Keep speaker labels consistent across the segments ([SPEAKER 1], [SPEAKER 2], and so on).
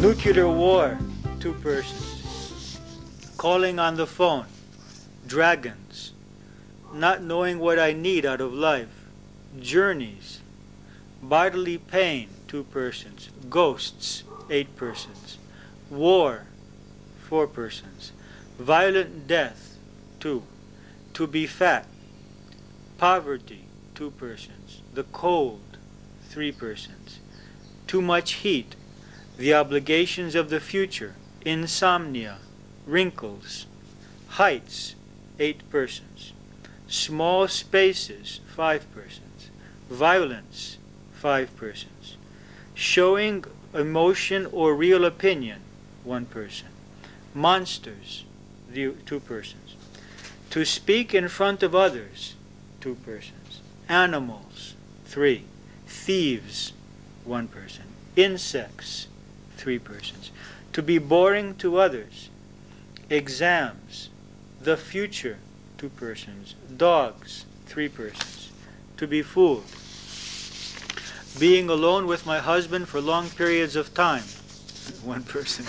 [SPEAKER 1] Nuclear war, 2 persons. Calling on the phone, dragons. Not knowing what I need out of life, journeys. Bodily pain, 2 persons. Ghosts, 8 persons. War, 4 persons. Violent death, 2. To be fat. Poverty, 2 persons. The cold, 3 persons. Too much heat. The obligations of the future. Insomnia. Wrinkles. Heights, 8 persons. Small spaces, 5 persons. Violence, 5 persons. Showing emotion or real opinion, 1 person. Monsters, 2 persons. To speak in front of others, 2 persons. Animals, 3. Thieves, 1 person. Insects, 3 persons. To be boring to others. Exams, the future, 2 persons. Dogs, 3 persons. To be fooled. Being alone with my husband for long periods of time, 1 person.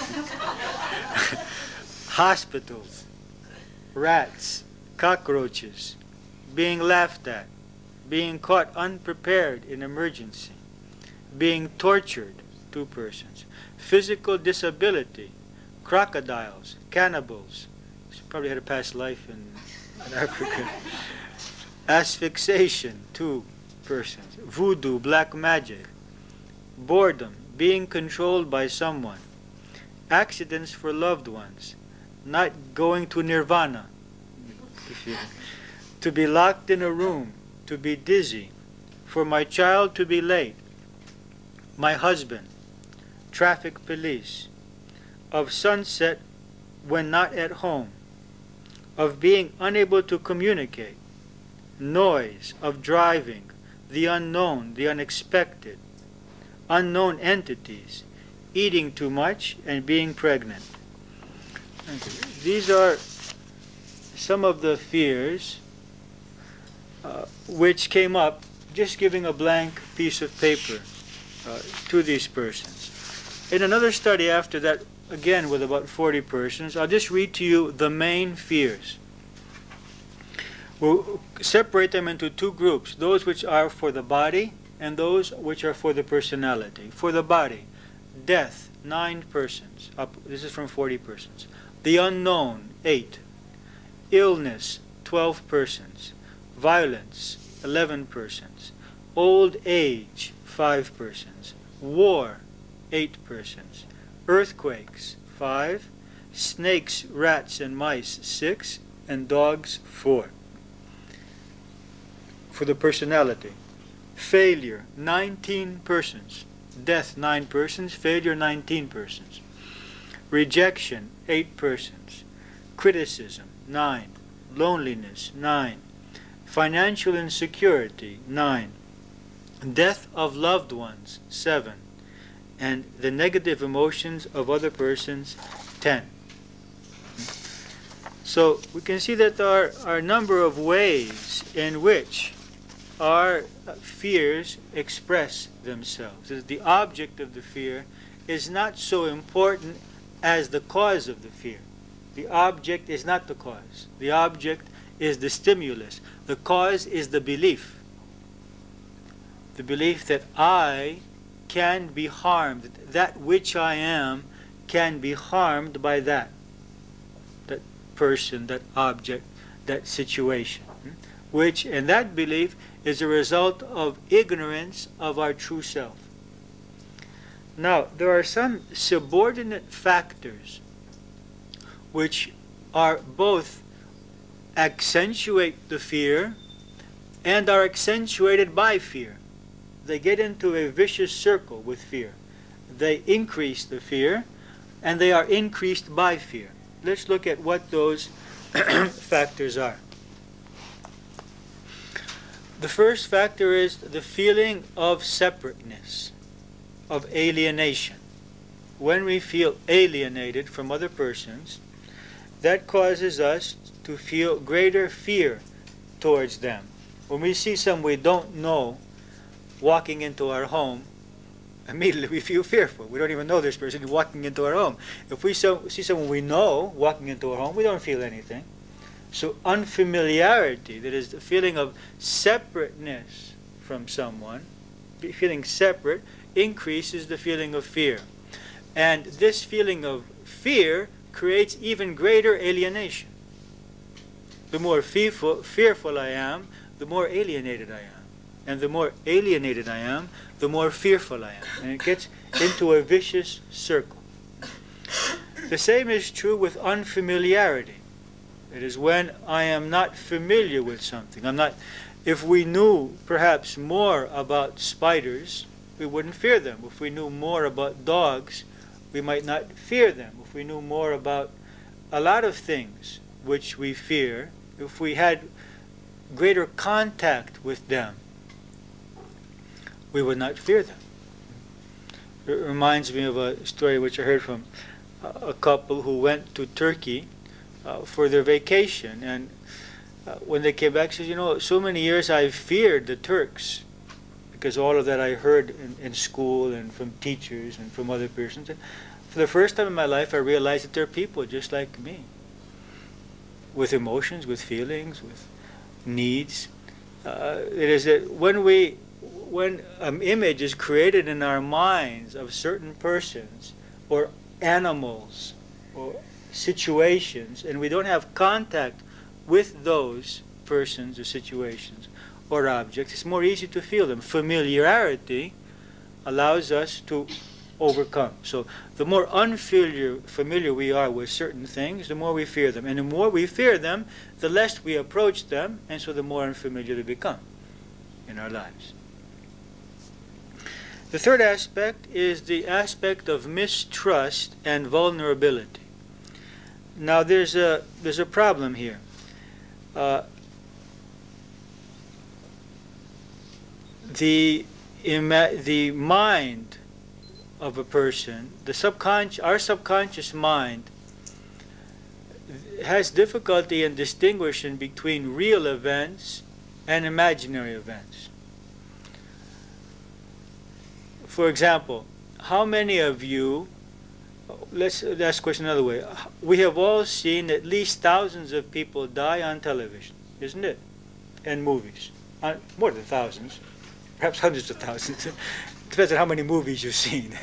[SPEAKER 1] Hospitals, rats, cockroaches, being laughed at, being caught unprepared in emergency, being tortured, 2 persons. Physical disability, crocodiles, cannibals, probably had a past life in Africa. Asphyxiation, 2 persons. Voodoo, black magic. Boredom, being controlled by someone. Accidents for loved ones. Not going to nirvana. To be locked in a room. To be dizzy. For my child to be late. My husband. Traffic police. Of sunset when not at home. Of being unable to communicate. Noise. Of driving. The unknown, the unexpected. Unknown entities. Eating too much and being pregnant. These are some of the fears which came up just giving a blank piece of paper to these persons. In another study after that, again with about 40 persons, I'll just read to you the main fears. We'll separate them into 2 groups, those which are for the body and those which are for the personality. For the body, death, 9 persons. This is from 40 persons. The unknown, 8. Illness, 12 persons. Violence, 11 persons. Old age, 5 persons. War, 8 persons. Earthquakes, 5. Snakes, rats, and mice, 6. And dogs, 4. For the personality. Failure, 19 persons. Death, 9 persons. Failure, 19 persons. Rejection, 8 persons. Criticism, 9. Loneliness, 9. Financial insecurity, 9. Death of loved ones, 7. And the negative emotions of other persons, 10. So we can see that there are a number of ways in which our fears express themselves. The object of the fear is not so important as the cause of the fear. The object is not the cause. The object is the stimulus. The cause is the belief. The belief that I can be harmed. That which I am can be harmed by that. That person, that object, that situation. Which, and that belief is a result of ignorance of our true self. Now, there are some subordinate factors which are both accentuate the fear and are accentuated by fear. They get into a vicious circle with fear. They increase the fear and they are increased by fear. Let's look at what those factors are. The first factor is the feeling of separateness, of alienation. When we feel alienated from other persons, that causes us to feel greater fear towards them. When we see someone we don't know walking into our home, immediately we feel fearful. We don't even know this person walking into our home. If we see someone we know walking into our home, we don't feel anything. So unfamiliarity, that is the feeling of separateness from someone, feeling separate, increases the feeling of fear. And this feeling of fear creates even greater alienation. The more fearful I am, the more alienated I am. And the more alienated I am, the more fearful I am. And it gets into a vicious circle. The same is true with unfamiliarity. It is when I am not familiar with something. If we knew perhaps more about spiders, we wouldn't fear them. If we knew more about dogs, we might not fear them. If we knew more about a lot of things which we fear, if we had greater contact with them, we would not fear them. It reminds me of a story which I heard from a couple who went to Turkey for their vacation, and when they came back, says, so many years I've feared the Turks because all of that I heard in school and from teachers and from other persons. And for the first time in my life, I realized that they're people just like me, with emotions, with feelings, with needs. It is that when an image is created in our minds of certain persons or animals or situations, and we don't have contact with those persons or situations or objects, it's more easy to feel them. Familiarity allows us to overcome. So the more unfamiliar we are with certain things, the more we fear them. And the more we fear them, the less we approach them, and so the more unfamiliar they become in our lives. The third aspect is the aspect of mistrust and vulnerability. Now there's a problem here. The mind of a person, our subconscious mind, has difficulty in distinguishing between real events and imaginary events. For example, how many of you, let's ask the question another way. We have all seen at least thousands of people die on television, isn't it? And movies. More than thousands. Perhaps hundreds of thousands. Depends on how many movies you've seen.